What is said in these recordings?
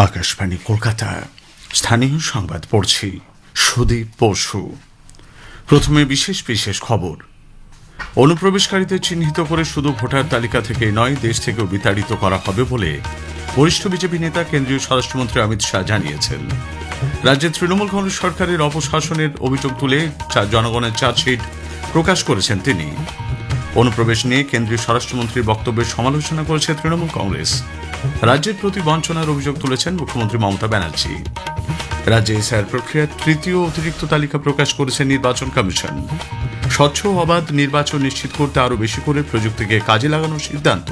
আকাশবাণী কলকাতা স্থানীয় সংবাদ পড়ছি সুদীপ বসু। প্রথমে বিশেষ বিশেষ খবর। অনুপ্রবেশকারীদের চিহ্নিত করে শুধু ভোটার তালিকা থেকে নয়, দেশ থেকেও বিতাড়িত করা হবে বলে বরিষ্ঠ বিজেপি নেতা কেন্দ্রীয় স্বরাষ্ট্রমন্ত্রী অমিত শাহ জানিয়েছেন। রাজ্যের তৃণমূল কংগ্রেস সরকারের অপশাসনের অভিযোগ তুলে জনগণের চার্জশিট প্রকাশ করেছেন তিনি। অনুপ্রবেশ নিয়ে কেন্দ্রীয় স্বরাষ্ট্রমন্ত্রীর বক্তব্যের সমালোচনা করেছে তৃণমূল কংগ্রেস। রাজ্যের প্রতি বঞ্চনার অভিযোগ তুলেছেন মুখ্যমন্ত্রী মমতা ব্যানার্জি। রাজ্যে এসআইআর প্রক্রিয়ার তৃতীয় অতিরিক্ত তালিকা প্রকাশ করেছে নির্বাচন কমিশন। স্বচ্ছ ও অবাধ নির্বাচন নিশ্চিত করতে আরও বেশি করে প্রযুক্তিকে কাজে লাগানোর সিদ্ধান্ত।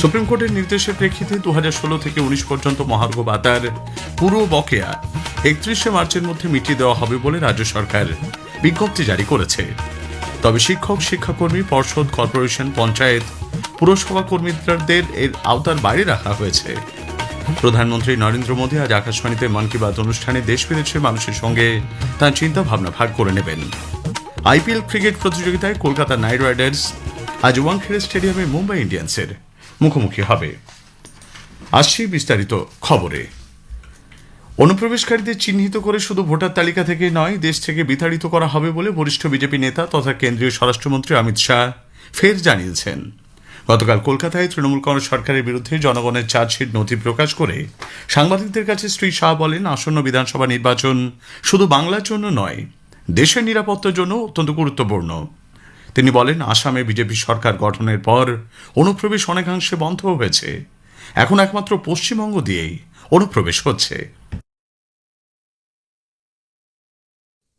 সুপ্রিম কোর্টের নির্দেশের প্রেক্ষিতে 2016 থেকে 19 পর্যন্ত মহার্ঘ ভাতার পুরো বকেয়া 31শে মার্চের মধ্যে মিটিয়ে দেওয়া হবে বলে রাজ্য সরকার বিজ্ঞপ্তি জারি করেছে। তবে শিক্ষক, শিক্ষাকর্মী, পর্ষদ, কর্পোরেশন, পঞ্চায়েত, পুরসভা কর্মীদের এর আওতার বাইরে রাখা হয়েছে। প্রধানমন্ত্রী নরেন্দ্র মোদী আজ আকাশবাণীতে মন কি বাত অনুষ্ঠানে দেশ বিদেশের মানুষের সঙ্গে তাঁর চিন্তা ভাবনা ভাগ করে নেবেন। আইপিএল ক্রিকেট প্রতিযোগিতায় কলকাতা নাইট রাইডার্স আজ ওয়াংখেড়ে স্টেডিয়ামে মুম্বাই ইন্ডিয়ান্সের মুখোমুখি হবে। আসছি বিস্তারিত খবরে। অনুপ্রবেশকারীদের চিহ্নিত করে শুধু ভোটার তালিকা থেকে নয়, দেশ থেকে বিতাড়িত করা হবে বলে বরিষ্ঠ বিজেপি নেতা তথা কেন্দ্রীয় স্বরাষ্ট্রমন্ত্রী অমিত শাহ ফের জানিয়েছেন। গতকাল কলকাতায় তৃণমূল কংগ্রেস সরকারের বিরুদ্ধে জনগণের চার্জশিট নথি প্রকাশ করে সাংবাদিকদের কাছে শ্রী শাহ বলেন, আসন্ন বিধানসভা নির্বাচন শুধু বাংলার জন্য নয়, দেশের নিরাপত্তার জন্য অত্যন্ত গুরুত্বপূর্ণ। তিনি বলেন, আসামে বিজেপি সরকার গঠনের পর অনুপ্রবেশ অনেকাংশে বন্ধ হয়েছে। এখন একমাত্র পশ্চিমবঙ্গ দিয়েই অনুপ্রবেশ হচ্ছে।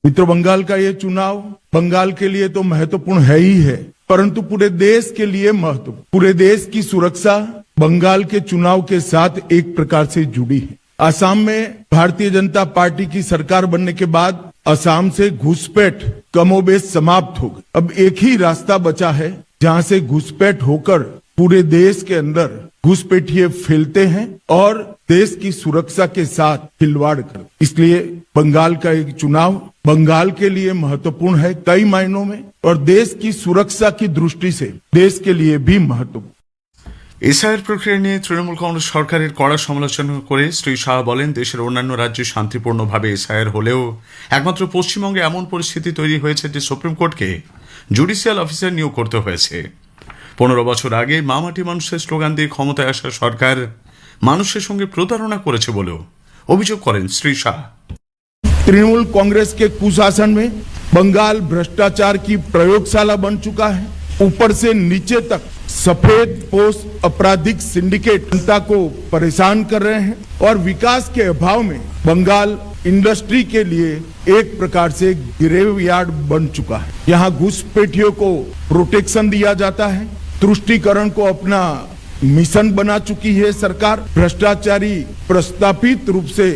मित्रों, बंगाल का ये चुनाव बंगाल के लिए तो महत्वपूर्ण है ही है, परंतु पूरे देश के लिए महत्वपूर्ण। पूरे देश की सुरक्षा बंगाल के चुनाव के साथ एक प्रकार से जुड़ी है। असम में भारतीय जनता पार्टी की सरकार बनने के बाद असम से घुसपैठ कमोबेश समाप्त हो गई। अब एक ही रास्ता बचा है जहां से घुसपैठ होकर पूरे देश के अंदर घुसपैठिए फैलते हैं और देश की सुरक्षा के साथ खिलवाड़ कर। इसलिए बंगाल का एक चुनाव बंगाल के लिए महत्वपूर्ण है कई मायनों में, और देश की सुरक्षा की दृष्टि से देश के लिए भी महत्वपूर्ण। এসআইআর প্রক্রিয়া নিয়ে তৃণমূল কংগ্রেস সরকারের কড়া সমালোচনা করে শ্রী শাহ বলেন, দেশের অন্যান্য রাজ্যে শান্তিপূর্ণভাবে এসআইআর হলেও একমাত্র পশ্চিমবঙ্গে এমন পরিস্থিতি তৈরি হয়েছে যে সুপ্রিম কোর্টকে জুডিশিয়াল অফিসার নিয়োগ করতে হয়েছে। 15 বছর আগে মামাটি মানুষের স্লোগান দিয়ে ক্ষমতায় আসা সরকার মানুষের সঙ্গে প্রতারণা করেছে বলেও অভিযোগ করেন শ্রী শাহ। तृणमूल कांग्रेस के कुशासन में बंगाल भ्रष्टाचार की प्रयोगशाला बन चुका है। ऊपर से नीचे तक सफेद पोष आपराधिक सिंडिकेट जनता को परेशान कर रहे हैं, और विकास के अभाव में बंगाल इंडस्ट्री के लिए एक प्रकार से ग्रेवयार्ड बन चुका है। यहाँ घुसपैठियों को प्रोटेक्शन दिया जाता है। तुष्टीकरण को अपना मिशन बना चुकी है सरकार। भ्रष्टाचारी प्रस्तापित रूप से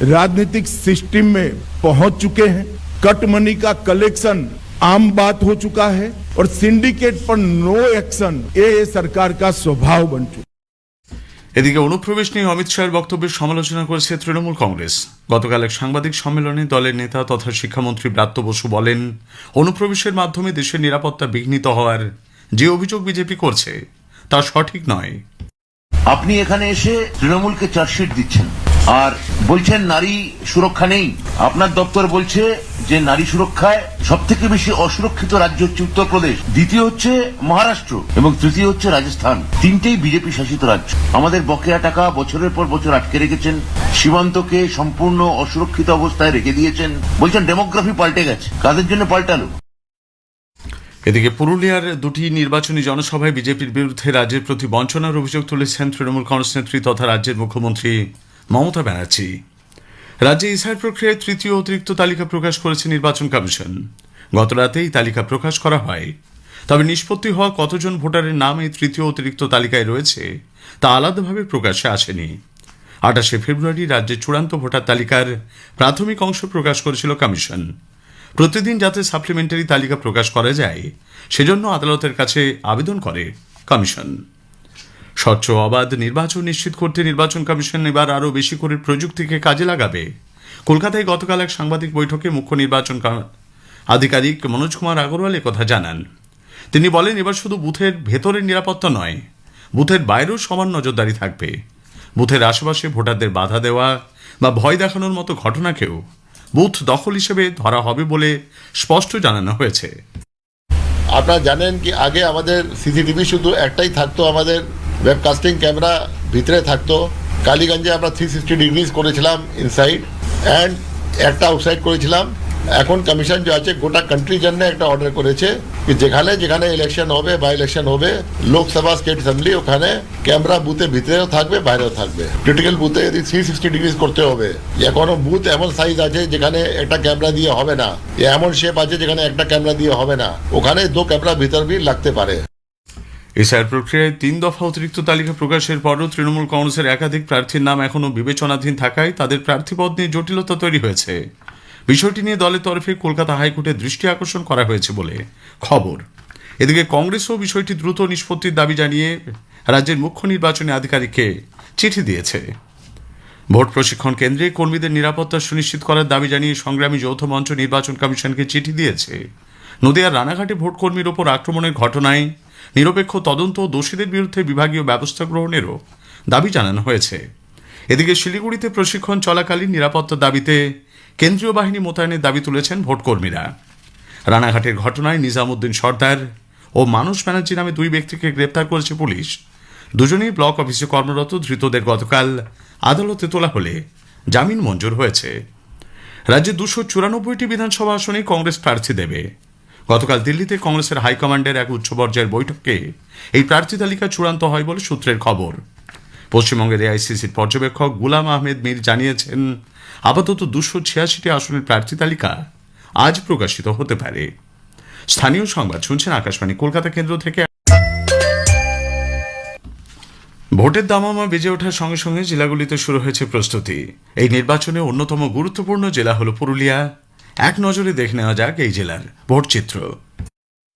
राजनीतिक सिस्टम में पहुंच चुके हैं। कट मनी का कलेक्शन आम बात हो चुका है, और सिंडिकेट पर नो एक्शन ये सरकार का स्वभाव बन चुका। এদিকে অনুপ্রবেশ নিয়ে অমিত শাহের বক্তব্যের সমালোচনা করেছে তৃণমূল কংগ্রেস। গতকাল এক সাংবাদিক সম্মেলনে দলের নেতা তথা শিক্ষামন্ত্রী ব্রাত্য বসু বলেন, অনুপ্রবেশের মাধ্যমে দেশের নিরাপত্তা বিঘ্নিত হওয়ার যে অভিযোগ বিজেপি করছে তা সঠিক নয়। আপনি এখানে এসে তৃণমূলকে চার্জশিট দিচ্ছেন আর বলছেন নারী সুরক্ষা নেই। আপনার দপ্তর বলছে যে নারী সুরক্ষায় সব থেকে বেশি অসুরক্ষিত রাজ্য হচ্ছে উত্তরপ্রদেশ, দ্বিতীয় হচ্ছে মহারাষ্ট্র এবং তৃতীয় হচ্ছে রাজস্থান। তিনটেই বিজেপি শাসিত রাজ্য। আমাদের বকেয়া টাকা বছরের পর বছর আটকে রেখেছেন, সীমান্তকে সম্পূর্ণ অসুরক্ষিত অবস্থায় রেখে দিয়েছেন। বলছেন ডেমোগ্রাফি পাল্টে গেছে। কাদের জন্য পাল্টালো? এদিকে পুরুলিয়ার দুটি নির্বাচনী জনসভায় বিজেপির বিরুদ্ধে রাজ্যের প্রতি বঞ্চনার অভিযোগ তুলেছেন তৃণমূল কংগ্রেস নেত্রী তথা রাজ্যের মুখ্যমন্ত্রী মমতা ব্যানার্জি। রাজ্যে এসআইআর প্রক্রিয়ায় তৃতীয় অতিরিক্ত তালিকা প্রকাশ করেছে নির্বাচন কমিশন। গতরাতে এই তালিকা প্রকাশ করা হয়। তবে নিষ্পত্তি হওয়া কতজন ভোটারের নাম এই তৃতীয় অতিরিক্ত তালিকায় রয়েছে তা আলাদাভাবে প্রকাশে আসেনি। 28শে ফেব্রুয়ারি রাজ্যের চূড়ান্ত ভোটার তালিকার প্রাথমিক অংশ প্রকাশ করেছিল কমিশন। প্রতিদিন যাতে সাপ্লিমেন্টারি তালিকা প্রকাশ করা যায় সেজন্য আদালতের কাছে আবেদন করে কমিশন। স্বচ্ছ অবাধ নির্বাচন নিশ্চিত করতে নির্বাচন কমিশন এবার আরও বেশি করে প্রযুক্তিকে কাজে লাগাবে। কলকাতায় গতকাল এক সাংবাদিক বৈঠকে মুখ্য নির্বাচন আধিকারিক মনোজ কুমার আগরওয়াল কথা জানান। তিনি বলেন, এবার শুধু বুথের ভেতরের নিরাপত্তা নয়, বুথের বাইরেও সমান নজরদারি থাকবে। বুথের আশেপাশে ভোটারদের বাধা দেওয়া বা ভয় দেখানোর মতো ঘটনাকেও বুথ দখল হিসেবে ধরা হবে বলে স্পষ্ট জানানো হয়েছে। আপনারা জানেন কি আগে আমাদের সিসিটিভি শুধু একটাই থাকতো, আমাদের ওয়েবকাস্টিং ক্যামেরা ভিতরে থাকতো। কালীগঞ্জে আমরা 360 ডিগ্রিজ করেছিলাম ইনসাইড অ্যান্ড একটা আউটসাইড করেছিলাম। এখন কমিশন যে আছে গোটা কান্ট্রির জন্য একটা অর্ডার করেছে কি যেখানে যেখানে ইলেকশন হবে বা ইলেকশন হবে লোকসভা স্টেট অ্যাসেম্বলি ওখানে ক্যামেরা বুথে ভিতরেও থাকবে বাইরেও থাকবে। ক্রিটিক্যাল বুথে যদি 360 ডিগ্রিজ করতে হবে, এখনো বুথ এমন সাইজ আছে যেখানে একটা ক্যামেরা দিয়ে হবে না, এমন শেপ আছে যেখানে একটা ক্যামেরা দিয়ে হবে না, ওখানে 2 ক্যামেরা ভিতর भी লাগতে পারে। এসআইআর প্রক্রিয়ায় 3 দফা অতিরিক্ত তালিকা প্রকাশের পরও তৃণমূল কংগ্রেসের একাধিক প্রার্থীর নাম এখনও বিবেচনাধীন থাকায় তাদের প্রার্থীপদ নিয়ে জটিলতা তৈরি হয়েছে। বিষয়টি নিয়ে দলের তরফে কলকাতা হাইকোর্টের দৃষ্টি আকর্ষণ করা হয়েছে বলে খবর। এদিকে কংগ্রেসও বিষয়টি দ্রুত নিষ্পত্তির দাবি জানিয়ে রাজ্যের মুখ্য নির্বাচনী আধিকারিককে চিঠি দিয়েছে। ভোট প্রশিক্ষণ কেন্দ্রে কর্মীদের নিরাপত্তা সুনিশ্চিত করার দাবি জানিয়ে সংগ্রামী যৌথ মঞ্চ নির্বাচন কমিশনকে চিঠি দিয়েছে। নদিয়ার রানাঘাটে ভোট কর্মীর ওপর আক্রমণের ঘটনায় নিরপেক্ষ তদন্ত ও দোষীদের বিরুদ্ধে বিভাগীয় ব্যবস্থা গ্রহণেরও দাবি জানানো হয়েছে। এদিকে শিলিগুড়িতে প্রশিক্ষণ চলাকালীন নিরাপত্তা দাবিতে কেন্দ্রীয় বাহিনী মোতায়েনের দাবি তুলেছেন ভোটকর্মীরা। রানাঘাটের ঘটনায় নিজামুদ্দিন সর্দার ও মানস ব্যানার্জি নামে 2 ব্যক্তিকে গ্রেপ্তার করেছে পুলিশ। দুজনেই ব্লক অফিসে কর্মরত। ধৃতদের গতকাল আদালতে তোলা হলে জামিন মঞ্জুর হয়েছে। রাজ্যে 294টি বিধানসভা আসনে কংগ্রেস প্রার্থী দেবে। গতকাল দিল্লিতে কংগ্রেসের হাইকমান্ডের এক উচ্চ পর্যায়ের বৈঠকে এই প্রার্থী তালিকা চূড়ান্ত হয় বলে সূত্রের খবর। পশ্চিমবঙ্গের এআইসিসির পর্যবেক্ষক গুলাম আহমেদ মীর জানিয়েছেন, আপাতত 286টি আসনের প্রার্থী তালিকা আজ প্রকাশিত হতে পারে। স্থানীয় সংবাদ শুনছেন আকাশবাণী কলকাতা কেন্দ্র থেকে। ভোটের দামামা বেজে ওঠার সঙ্গে সঙ্গে জেলাগুলিতে শুরু হয়েছে প্রস্তুতি। এই নির্বাচনে অন্যতম গুরুত্বপূর্ণ জেলা হল পুরুলিয়া। এক নজরে দেখে নেওয়া যাক এই জেলার ভোট চিত্র।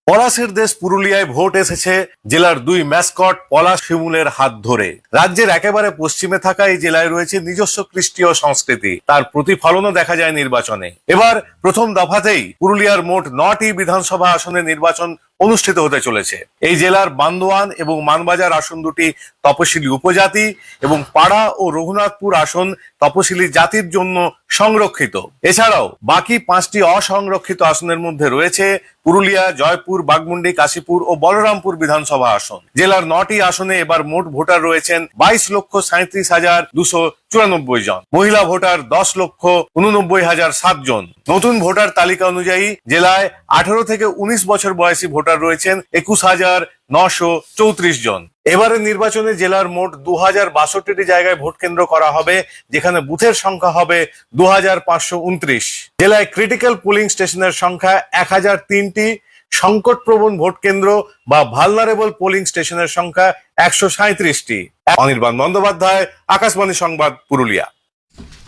পলাশের দেশ পুরুলিয়ায় ভোট এসেছে জেলার 2 ম্যাসকট পলাশ শিমুলের হাত ধরে। রাজ্যের একেবারে পশ্চিমে থাকা এই জেলায় রয়েছে নিজস্ব কৃষ্টি ও সংস্কৃতি, তার প্রতিফলনও দেখা যায় নির্বাচনে। এবার প্রথম দফাতেই পুরুলিয়ার মোট 9টি বিধানসভা আসনে নির্বাচন অনুষ্ঠিত হতে চলেছে। এই জেলার বান্দোয়ান এবং মানবাজার আসন দুটি তপশিলি উপজাতি এবং পাড়া ও রঘুনাথপুর আসন তপশিলি জাতির জন্য সংরক্ষিত। এছাড়াও বাকি 5টি অসংরক্ষিত আসনের মধ্যে রয়েছে পুরুলিয়া, জয়পুর, বাগমুন্ডি, কাশীপুর ও বলরামপুর বিধানসভা আসন। জেলার 9টি আসনে এবার মোট ভোটার রয়েছেন 22,37,294 জন। মহিলা ভোটার 10,89,007 জন। নতুন ভোটার তালিকা অনুযায়ী জেলায় 18 থেকে 19 বছর বয়সী ভোটার রয়েছেন 21,934 জন। এবারের নির্বাচনে জেলার মোট 2062টি জায়গায় ভোট কেন্দ্র করা হবে, যেখানে বুথের সংখ্যা হবে 2529। জেলায় ক্রিটিক্যাল পোলিং স্টেশনের সংখ্যা 1003টি, সংকটপ্রবণ ভোট কেন্দ্র বা ভালনারেবল পোলিং স্টেশনের সংখ্যা 137টি। অনির্বাণ বন্দ্যোপাধ্যায়, আকাশবাণী সংবাদ, পুরুলিয়া।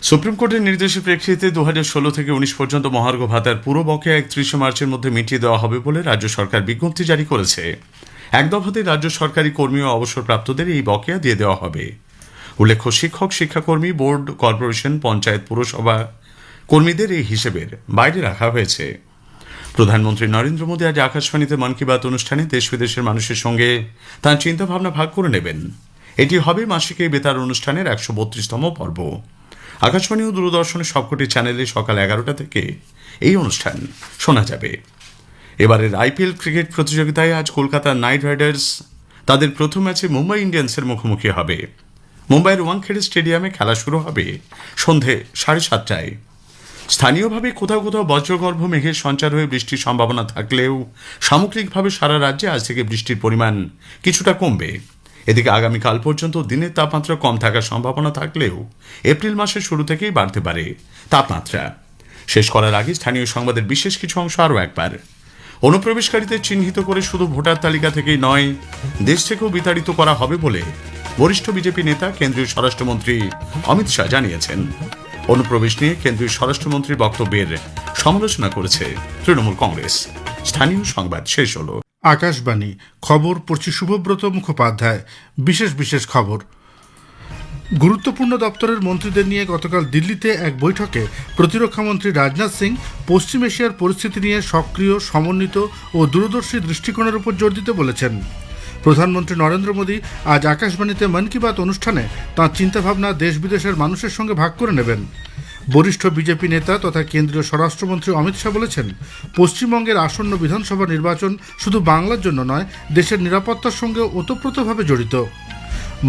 সুপ্রিম কোর্টের নির্দেশের প্রেক্ষিতে 2016 থেকে 19 পর্যন্ত মহার্ঘ ভাতার পুরো বকেয়া 31 মার্চের মধ্যে মিটিয়ে দেওয়া হবে বলে রাজ্য সরকার বিজ্ঞপ্তি জারি করেছে। এক দফাতে রাজ্য সরকারি কর্মী ও অবসরপ্রাপ্তদের এই বকেয়া দিয়ে দেওয়া হবে। উল্লেখ্য, শিক্ষক, শিক্ষাকর্মী, বোর্ড, কর্পোরেশন, পঞ্চায়েত, পুরসভা কর্মীদের এই হিসেবের বাইরে রাখা হয়েছে। প্রধানমন্ত্রী নরেন্দ্র মোদী আজ আকাশবাণীতে মন কি বাত অনুষ্ঠানে দেশ বিদেশের মানুষের সঙ্গে তাঁর চিন্তাভাবনা ভাগ করে নেবেন। এটি হবে মাসিক এই বেতার অনুষ্ঠানের 132তম পর্ব। আকাশবাণী ও দূরদর্শনের সবকটি চ্যানেলে সকাল 11টা থেকে এই অনুষ্ঠান শোনা যাবে। এবারের আইপিএল ক্রিকেট প্রতিযোগিতায় আজ কলকাতা নাইট রাইডার্স তাদের প্রথম ম্যাচে মুম্বাই ইন্ডিয়ান্সের মুখোমুখি হবে। মুম্বাইয়ের ওয়াংখেড়ে স্টেডিয়ামে খেলা শুরু হবে সন্ধে 7:30টায়। স্থানীয়ভাবে কোথাও কোথাও বজ্রগর্ভ মেঘের সঞ্চার হয়ে বৃষ্টির সম্ভাবনা থাকলেও সামগ্রিকভাবে সারা রাজ্যে আজ থেকে বৃষ্টির পরিমাণ কিছুটা কমবে। এদিকে আগামীকাল পর্যন্ত দিনের তাপমাত্রা কম থাকার সম্ভাবনা থাকলেও এপ্রিল মাসের শুরু থেকেই বাড়তে পারে তাপমাত্রা। শেষ করার আগে স্থানীয় সংবাদের বিশেষ কিছু অংশ আরও একবার। অনুপ্রবেশকারীদের চিহ্নিত করে শুধু ভোটার তালিকা থেকেই নয়, দেশ থেকেও বিতাড়িত করা হবে বলে বরিষ্ঠ বিজেপি নেতা কেন্দ্রীয় স্বরাষ্ট্রমন্ত্রী অমিত শাহ জানিয়েছেন। অনুপ্রবেশ নিয়ে কেন্দ্রীয় স্বরাষ্ট্রমন্ত্রীর বক্তব্যের সমালোচনা করেছে তৃণমূল কংগ্রেস। স্থানীয় সংবাদ শেষ হল। আকাশবাণী খবর পড়ছি শুভব্রত মুখোপাধ্যায়। বিশেষ খবর। গুরুত্বপূর্ণ দপ্তরের মন্ত্রীদের নিয়ে গতকাল দিল্লিতে এক বৈঠকে প্রতিরক্ষামন্ত্রী রাজনাথ সিং পশ্চিম এশিয়ার পরিস্থিতি নিয়ে সক্রিয়, সমন্বিত ও দূরদর্শী দৃষ্টিকোণের উপর জোর দিতে বলেছেন। প্রধানমন্ত্রী নরেন্দ্র মোদী আজ আকাশবাণীতে মন কি বাত অনুষ্ঠানে তাঁর চিন্তাভাবনা দেশ বিদেশের মানুষের সঙ্গে ভাগ করে নেবেন। বরিষ্ঠ বিজেপি নেতা তথা কেন্দ্রীয় স্বরাষ্ট্রমন্ত্রী অমিত শাহ বলেছেন, পশ্চিমবঙ্গের আসন্ন বিধানসভা নির্বাচন শুধু বাংলার জন্য নয়, দেশের নিরাপত্তার সঙ্গে ওতপ্রোতভাবে জড়িত।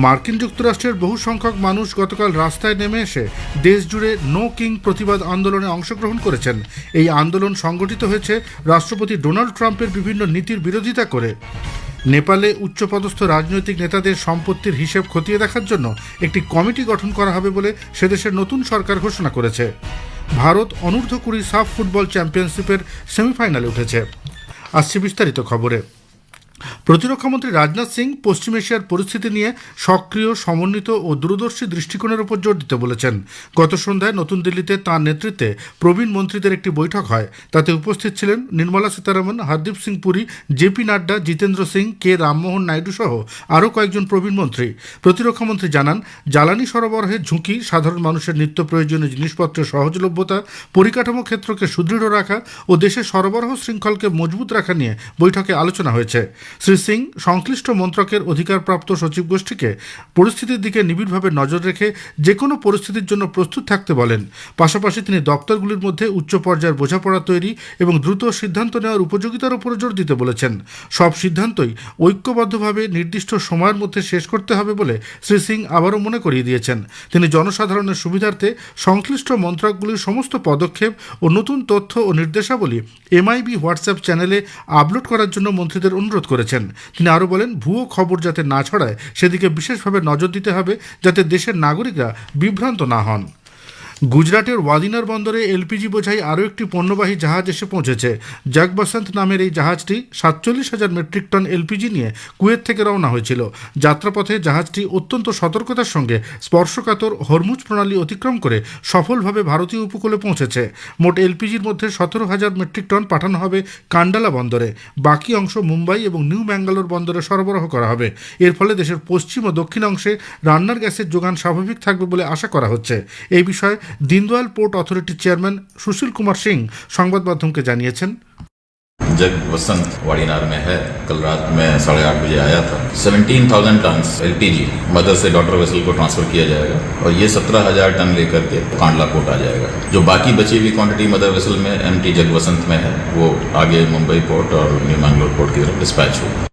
মার্কিন যুক্তরাষ্ট্রের বহু সংখ্যক মানুষ গতকাল রাস্তায় নেমে এসে দেশ জুড়ে নো কিং প্রতিবাদ আন্দোলনে অংশগ্রহণ করেছেন। এই আন্দোলন সংগঠিত হয়েছে রাষ্ট্রপতি ডোনাল্ড ট্রাম্পের বিভিন্ন নীতির বিরোধিতা করে। নেপালে উচ্চপদস্থ রাজনৈতিক নেতাদের সম্পত্তির হিসেব খতিয়ে দেখার জন্য একটি কমিটি গঠন করা হবে বলে সেদেশের নতুন সরকার ঘোষণা করেছে। ভারত অনূর্ধ্ব-20 সাফ ফুটবল চ্যাম্পিয়নশিপের সেমিফাইনালে উঠেছে। আসছে বিস্তারিত খবরে। প্রতিরক্ষামন্ত্রী রাজনাথ সিং পশ্চিম এশিয়ার পরিস্থিতি নিয়ে সক্রিয়, সমন্বিত ও দূরদর্শী দৃষ্টিকোণের উপর জোর দিতে বলেছেন। গত সন্ধ্যায় নতুন দিল্লিতে তাঁর নেতৃত্বে প্রবীণ মন্ত্রীদের একটি বৈঠক হয়। তাতে উপস্থিত ছিলেন নির্মলা সীতারামন, হরদীপ সিং পুরী, জেপি নাড্ডা, জিতেন্দ্র সিং, কে রামমোহন নাইডু সহ আরও কয়েকজন প্রবীণ মন্ত্রী। প্রতিরক্ষামন্ত্রী জানান, জ্বালানি সরবরাহের ঝুঁকি, সাধারণ মানুষের নিত্য প্রয়োজনীয় জিনিসপত্রের সহজলভ্যতা, পরিকাঠামো ক্ষেত্রকে সুদৃঢ় রাখা ও দেশের সরবরাহ শৃঙ্খলকে মজবুত রাখা নিয়ে বৈঠকে আলোচনা হয়েছে। শ্রী সিং সংশ্লিষ্ট মন্ত্রকের অধিকারপ্রাপ্ত সচিব গোষ্ঠীকে পরিস্থিতির দিকে নিবিড়ভাবে নজর রেখে যে কোনো পরিস্থিতির জন্য প্রস্তুত থাকতে বলেন। পাশাপাশি তিনি দপ্তরগুলির মধ্যে উচ্চ পর্যায়ের বোঝাপড়া তৈরি এবং দ্রুত সিদ্ধান্ত নেওয়ার উপযোগিতার উপর জোর দিতে বলেছেন। সব সিদ্ধান্তই ঐক্যবদ্ধভাবে নির্দিষ্ট সময়ের মধ্যে শেষ করতে হবে বলে শ্রী সিং আবারও মনে করিয়ে দিয়েছেন। তিনি জনসাধারণের সুবিধার্থে সংশ্লিষ্ট মন্ত্রকগুলির সমস্ত পদক্ষেপ ও নতুন তথ্য ও নির্দেশাবলী এমআইবি হোয়াটসঅ্যাপ চ্যানেলে আপলোড করার জন্য মন্ত্রীদের অনুরোধ করেছেন। তিনি আরও বলেন, ভুয়ো খবর যাতে না ছড়ায় সেদিকে বিশেষভাবে নজর দিতে হবে, যাতে দেশের নাগরিকরা বিভ্রান্ত না হন। গুজরাটের ওয়াদিনার বন্দরে এলপিজি বোঝাই আরও একটি পণ্যবাহী জাহাজ এসে পৌঁছেছে। জগবসন্ত নামের এই জাহাজটি 47,000 মেট্রিক টন এলপিজি নিয়ে কুয়েত থেকে রওনা হয়েছিল। যাত্রাপথে জাহাজটি অত্যন্ত সতর্কতার সঙ্গে স্পর্শকাতর হরমুজ প্রণালী অতিক্রম করে সফলভাবে ভারতীয় উপকূলে পৌঁছেছে। মোট এলপিজির মধ্যে 17,000 মেট্রিক টন পাঠানো হবে কান্ডালা বন্দরে। বাকি অংশ মুম্বাই এবং নিউ ম্যাঙ্গালোর বন্দরে সরবরাহ করা হবে। এর ফলে দেশের পশ্চিম ও দক্ষিণ অংশে রান্নার গ্যাসের যোগান স্বাভাবিক থাকবে বলে আশা করা হচ্ছে। এই বিষয়ে দীনদয়াল পোর্ট অথরিটির চেয়ারম্যান সুশীল কুমার সিং সংবাদ মাধ্যমকে জানিয়েছেন, जग वसंत वाड़ीनार में है। कल रात में 8:30 बजे आया था। 17,000 टन एलपीजी मदर से डॉटर वेसल को ट्रांसफर किया जाएगा और ये 17,000 टन लेकर के कांडला पोर्ट आ जाएगा। जो बाकी बची हुई क्वांटिटी मदर वेसल में एमटी जग वसंत में है, वो आगे मुंबई पोर्ट और न्यू मैंगलोर पोर्ट की तरफ डिस्पैच होगा।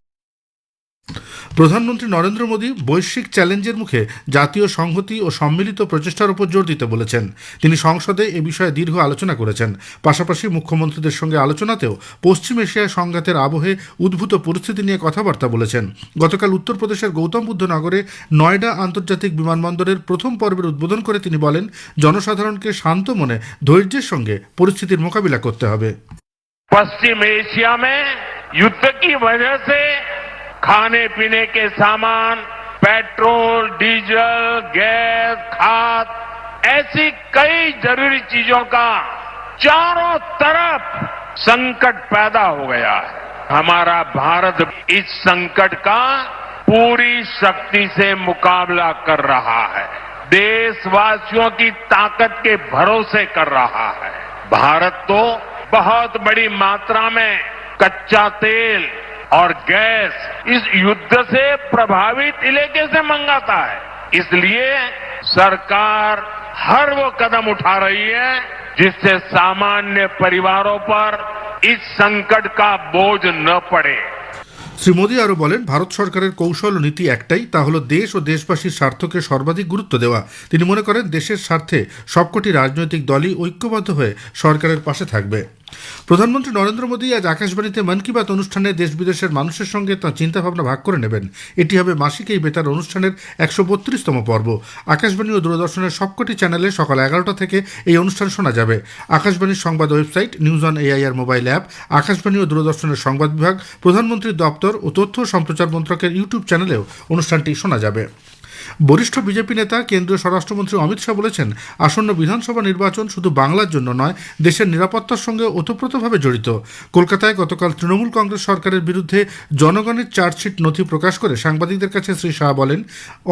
প্রধানমন্ত্রী নরেন্দ্র মোদী বৈশ্বিক চ্যালেঞ্জের মুখে জাতীয় সংহতি ও সম্মিলিত প্রচেষ্টার উপর জোর দিতে বলেছেন। তিনি সংসদে এ বিষয়ে দীর্ঘ আলোচনা করেছেন। পাশাপাশি মুখ্যমন্ত্রীদের সঙ্গে আলোচনাতেও পশ্চিম এশিয়ায় সংঘাতের আবহে উদ্ভূত পরিস্থিতি নিয়ে কথাবার্তা বলেছেন। গতকাল উত্তরপ্রদেশের গৌতম বুদ্ধ নগরে নয়ডা আন্তর্জাতিক বিমানবন্দরের প্রথম পর্বের উদ্বোধন করে তিনি বলেন, জনসাধারণকে শান্ত মনে ধৈর্যের সঙ্গে পরিস্থিতির মোকাবিলা করতে হবে। पश्चिम एशिया में युद्ध की वजह से खाने पीने के सामान, पेट्रोल, डीजल, गैस, खाद, ऐसी कई जरूरी चीजों का चारों तरफ संकट पैदा हो गया है। हमारा भारत इस संकट का पूरी शक्ति से मुकाबला कर रहा है, देशवासियों की ताकत के भरोसे कर रहा है। भारत तो बहुत बड़ी मात्रा में कच्चा तेल और गैस इस युद्ध से प्रभावित इलाके से मंगाता है। इसलिए सरकार हर वो कदम उठा रही है जिससे सामान्य परिवारों पर इस संकट का बोझ न पड़े। শ্রী মোদী আরও বলেন, ভারত সরকারের কৌশল ও নীতি একটাই, তা হলো দেশ ও দেশবাসীর স্বার্থকে সর্বাধিক গুরুত্ব দেওয়া। তিনি মনে করেন, দেশের স্বার্থে সবকটি রাজনৈতিক দলই ঐক্যবদ্ধ হয়ে সরকারের পাশে থাকবে। প্রধানমন্ত্রী নরেন্দ্র মোদী আজ আকাশবাণীতে মন কি বাত অনুষ্ঠানে দেশ বিদেশের মানুষের সঙ্গে তাঁর চিন্তাভাবনা ভাগ করে নেবেন। এটি হবে মাসিক এই বেতার অনুষ্ঠানের 132তম পর্ব। আকাশবাণী ও দূরদর্শনের সবকটি চ্যানেলে সকাল 11টা থেকে এই অনুষ্ঠান শোনা যাবে। আকাশবাণীর সংবাদ website, news on AIR mobile app, Akashvani ও দূরদর্শনের সংবাদ বিভাগ, প্রধানমন্ত্রীর দপ্তর ও তথ্য সম্প্রচার মন্ত্রকের ইউটিউব চ্যানেলেও অনুষ্ঠানটি শোনা যাবে। বরিষ্ঠ বিজেপি নেতা কেন্দ্রীয় স্বরাষ্ট্রমন্ত্রী অমিত শাহ বলেছেন, আসন্ন বিধানসভা নির্বাচন শুধু বাংলার জন্য নয়, দেশের নিরাপত্তার সঙ্গে ওতপ্রোতভাবে জড়িত। কলকাতায় গতকাল তৃণমূল কংগ্রেস সরকারের বিরুদ্ধে জনগণের চার্জশিট নথি প্রকাশ করে সাংবাদিকদের কাছে শ্রী শাহ বলেন,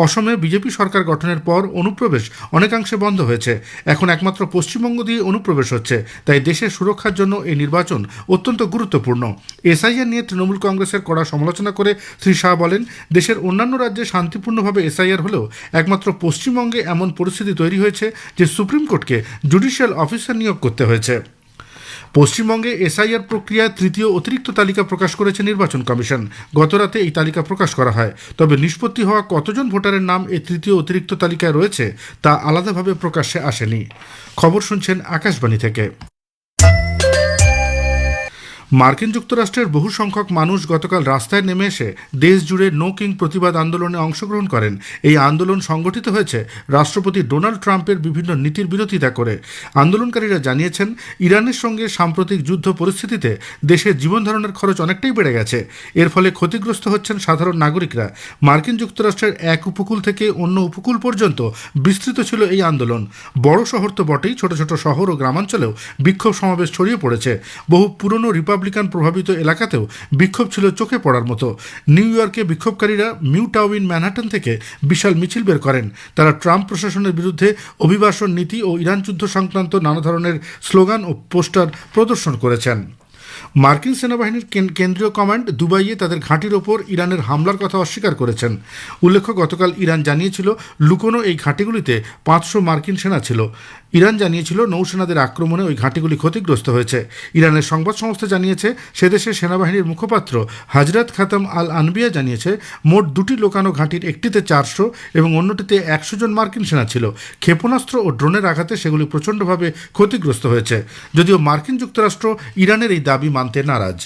অসমে বিজেপি সরকার গঠনের পর অনুপ্রবেশ অনেকাংশে বন্ধ হয়েছে। এখন একমাত্র পশ্চিমবঙ্গ দিয়ে অনুপ্রবেশ হচ্ছে। তাই দেশের সুরক্ষার জন্য এই নির্বাচন অত্যন্ত গুরুত্বপূর্ণ। এসআইআর নিয়ে তৃণমূল কংগ্রেসের কড়া সমালোচনা করে শ্রী শাহ বলেন, দেশের অন্যান্য রাজ্যে শান্তিপূর্ণভাবে এসআইআর হলেও একমাত্র পশ্চিমবঙ্গে এমন পরিস্থিতি তৈরি হয়েছে যে সুপ্রিম কোর্টকে জুডিশিয়াল অফিসার নিয়োগ করতে হয়েছে। পশ্চিমবঙ্গে এসআইআর প্রক্রিয়ায় তৃতীয় অতিরিক্ত তালিকা প্রকাশ করেছে নির্বাচন কমিশন। গতরাতে এই তালিকা প্রকাশ করা হয়। তবে নিষ্পত্তি হওয়া কতজন ভোটারের নাম এই তৃতীয় অতিরিক্ত তালিকায় রয়েছে তা আলাদাভাবে প্রকাশ্যে আসেনি। খবর শুনছেন আকাশবাণী থেকে। মার্কিন যুক্তরাষ্ট্রের বহু সংখ্যক মানুষ গতকাল রাস্তায় নেমে এসে দেশ জুড়ে নো কিং প্রতিবাদ আন্দোলনে অংশগ্রহণ করেন। এই আন্দোলন সংগঠিত হয়েছে রাষ্ট্রপতি ডোনাল্ড ট্রাম্পের বিভিন্ন নীতির বিরোধিতা করে। আন্দোলনকারীরা জানিয়েছেন, ইরানের সঙ্গে সাম্প্রতিক যুদ্ধ পরিস্থিতিতে দেশের জীবন ধারণের খরচ অনেকটাই বেড়ে গেছে। এর ফলে ক্ষতিগ্রস্ত হচ্ছেন সাধারণ নাগরিকরা। মার্কিন যুক্তরাষ্ট্রের এক উপকূল থেকে অন্য উপকূল পর্যন্ত বিস্তৃত ছিল এই আন্দোলন। বড় শহর তো বটেই, ছোট ছোট শহর ও গ্রামাঞ্চলেও বিক্ষোভ সমাবেশ ছড়িয়ে পড়েছে। বহু পুরনো রিপাবলিকান প্রভাবিত এলাকাতেও বিক্ষোভ ছিল চোখে পড়ার মতো। নিউ ইয়র্কে বিক্ষোভকারীরা মিউটাউন ম্যানহাটন থেকে বিশাল মিছিল বের করেন। তারা ট্রাম্প প্রশাসনের বিরুদ্ধে অভিবাসন নীতি ও ইরান যুদ্ধ সংক্রান্ত নানা ধরনের স্লোগান ও পোস্টার প্রদর্শন করেছেন। মার্কিন সেনাবাহিনীর কেন্দ্রীয় কমান্ড দুবাইয়ে তাদের ঘাঁটির ওপর ইরানের হামলার কথা অস্বীকার করেছেন। উল্লেখ্য, গতকাল ইরান জানিয়েছিল লুকোনো এই ঘাঁটিগুলিতে 500 মার্কিন সেনা ছিল। ইরান জানিয়েছিল নৌসেনাদের আক্রমণে ওই ঘাঁটিগুলি ক্ষতিগ্রস্ত হয়েছে। ইরানের সংবাদ সংস্থা জানিয়েছে, সেদেশের সেনাবাহিনীর মুখপাত্র হজরত খাতাম আল আনবিয়া জানিয়েছে, মোট 2টি লোকানো ঘাঁটির একটিতে 400 এবং অন্যটিতে 100 জন মার্কিন সেনা ছিল। ক্ষেপণাস্ত্র ও ড্রোনের আঘাতে সেগুলি প্রচণ্ডভাবে ক্ষতিগ্রস্ত হয়েছে। যদিও মার্কিন যুক্তরাষ্ট্র ইরানের এই দাবি মানতে নারাজ।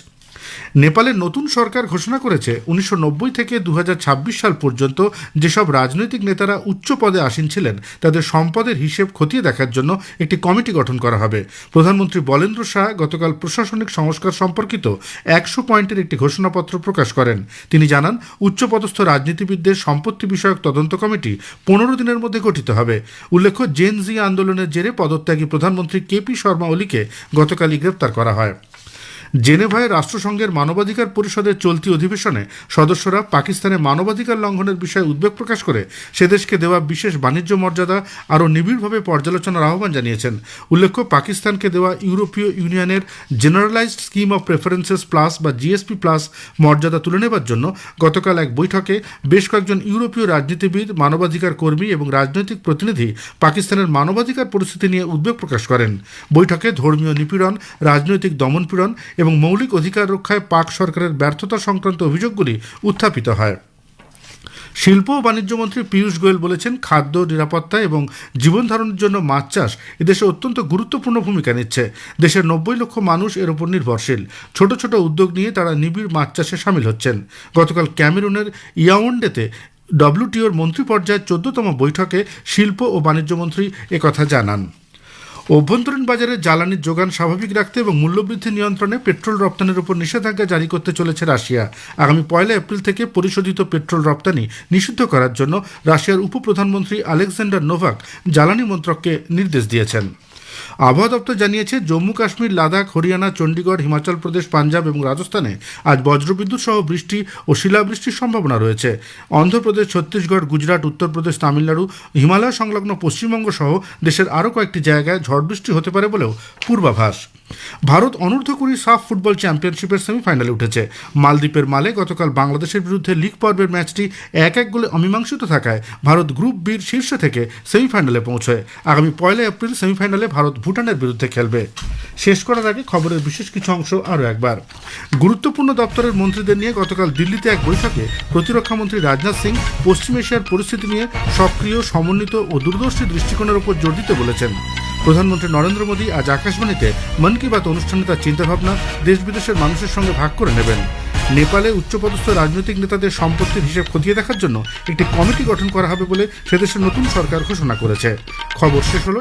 নেপালের নতুন সরকার ঘোষণা করেছে 1990 থেকে 2026 সাল পর্যন্ত যেসব রাজনৈতিক নেতারা উচ্চ পদে আসীন ছিলেন তাদের সম্পদের হিসেব খতিয়ে দেখার জন্য একটি কমিটি গঠন করা হবে। প্রধানমন্ত্রী বলেন্দ্র শাহ গতকাল প্রশাসনিক সংস্কার সম্পর্কিত 100 পয়েন্টের একটি ঘোষণাপত্র প্রকাশ করেন। তিনি জানান, উচ্চপদস্থ রাজনীতিবিদদের সম্পত্তি বিষয়ক তদন্ত কমিটি 15 দিনের মধ্যে গঠিত হবে। উল্লেখ্য, জেন জি আন্দোলনের জেরে পদত্যাগী প্রধানমন্ত্রী কেপি শর্মা ওলিকে গতকালই গ্রেপ্তার করা হয়। জেনেভায় রাষ্ট্রসংঘের মানবাধিকার পরিষদের চলতি অধিবেশনে সদস্যরা পাকিস্তানে মানবাধিকার লঙ্ঘনের বিষয়ে উদ্বেগ প্রকাশ করে সেদেশকে দেওয়া বিশেষ বাণিজ্য মর্যাদা আরও নিবিড়ভাবে পর্যালোচনার আহ্বান জানিয়েছেন। উল্লেখ্য, পাকিস্তানকে দেওয়া ইউরোপীয় ইউনিয়নের generalised scheme of preferences plus বা জিএসপি প্লাস মর্যাদা তুলে নেবার জন্য গতকাল এক বৈঠকে বেশ কয়েকজন ইউরোপীয় রাজনীতিবিদ, মানবাধিকার কর্মী এবং রাজনৈতিক প্রতিনিধি পাকিস্তানের মানবাধিকার পরিস্থিতি নিয়ে উদ্বেগ প্রকাশ করেন। বৈঠকে ধর্মীয় নিপীড়ন, রাজনৈতিক দমনপীড়ন এবং মৌলিক অধিকার রক্ষায় পাক সরকারের ব্যর্থতা সংক্রান্ত অভিযোগগুলি উত্থাপিত হয়। শিল্প ও বাণিজ্য মন্ত্রী পীয়ূষ গোয়েল বলেছেন, খাদ্য নিরাপত্তা এবং জীবন ধারণের জন্য মাছ চাষ এদেশে অত্যন্ত গুরুত্বপূর্ণ ভূমিকা নিচ্ছে। দেশের 90 লক্ষ মানুষ এর উপর নির্ভরশীল। ছোট ছোট উদ্যোগ নিয়ে তারা নিবিড় মাছ চাষে সামিল হচ্ছেন। গতকাল ক্যামেরুনের ইয়াওন্ডেতে ডব্লিউটিওর মন্ত্রী পর্যায়ের 14তম বৈঠকে শিল্প ও বাণিজ্য মন্ত্রী একথা জানান। অভ্যন্তরীণ বাজারে জ্বালানির যোগান স্বাভাবিক রাখতে এবং মূল্যবৃদ্ধি নিয়ন্ত্রণে পেট্রোল রপ্তানির উপর নিষেধাজ্ঞা জারি করতে চলেছে রাশিয়া। আগামী 1 এপ্রিল থেকে পরিশোধিত পেট্রোল রপ্তানি নিষিদ্ধ করার জন্য রাশিয়ার উপপ্রধানমন্ত্রী আলেকজান্ডার নোভাক জ্বালানি মন্ত্রককে নির্দেশ দিয়েছেন। আবহাওয়া দপ্তর জানিয়েছে, জম্মু কাশ্মীর, লাদাখ, হরিয়ানা, চণ্ডীগড়, হিমাচল প্রদেশ, পাঞ্জাব এবং রাজস্থানে আজ বজ্রবিদ্যুৎ সহ বৃষ্টি ও শিলাবৃষ্টির সম্ভাবনা রয়েছে। অন্ধ্রপ্রদেশ, ছত্তিশগড়, গুজরাট, উত্তরপ্রদেশ, তামিলনাড়ু, হিমালয় সংলগ্ন পশ্চিমবঙ্গ সহ দেশের আরও কয়েকটি জায়গায় ঝড় বৃষ্টি হতে পারে বলেও পূর্বাভাস। ভারত অনূর্ধ্ব 20 সাফ ফুটবল চ্যাম্পিয়নশিপের সেমিফাইনালে উঠেছে। মালদ্বীপের মালে গতকাল বাংলাদেশের বিরুদ্ধে লিগ পর্বের ম্যাচটি 1-1 গোলে অমীমাংসিত থাকায় ভারত গ্রুপ বির শীর্ষে থেকে সেমিফাইনালে পৌঁছয়। আগামী 1 এপ্রিল সেমিফাইনালে ভারত ভুটানের বিরুদ্ধে খেলবে। শেষ করার আগে খবরের বিশেষ কিছু অংশ আরও একবার। গুরুত্বপূর্ণ দপ্তরের মন্ত্রীদের নিয়ে গতকাল দিল্লিতে এক বৈঠকে প্রতিরক্ষামন্ত্রী রাজনাথ সিং পশ্চিম এশিয়ার পরিস্থিতি নিয়ে সক্রিয়, সমন্বিত ও দূরদর্শী দৃষ্টিকোণের উপর জোর দিতে বলেছেন। প্রধানমন্ত্রী নরেন্দ্র মোদী আজ আকাশবাণীতে মন কি বাত অনুষ্ঠানে তার চিন্তাভাবনা দেশ বিদেশের মানুষের সঙ্গে ভাগ করে নেবেন। নেপালে উচ্চপদস্থ রাজনৈতিক নেতাদের সম্পত্তির হিসেব খতিয়ে দেখার জন্য একটি কমিটি গঠন করা হবে বলে সেদেশের নতুন সরকার ঘোষণা করেছে। খবর শেষ হলো।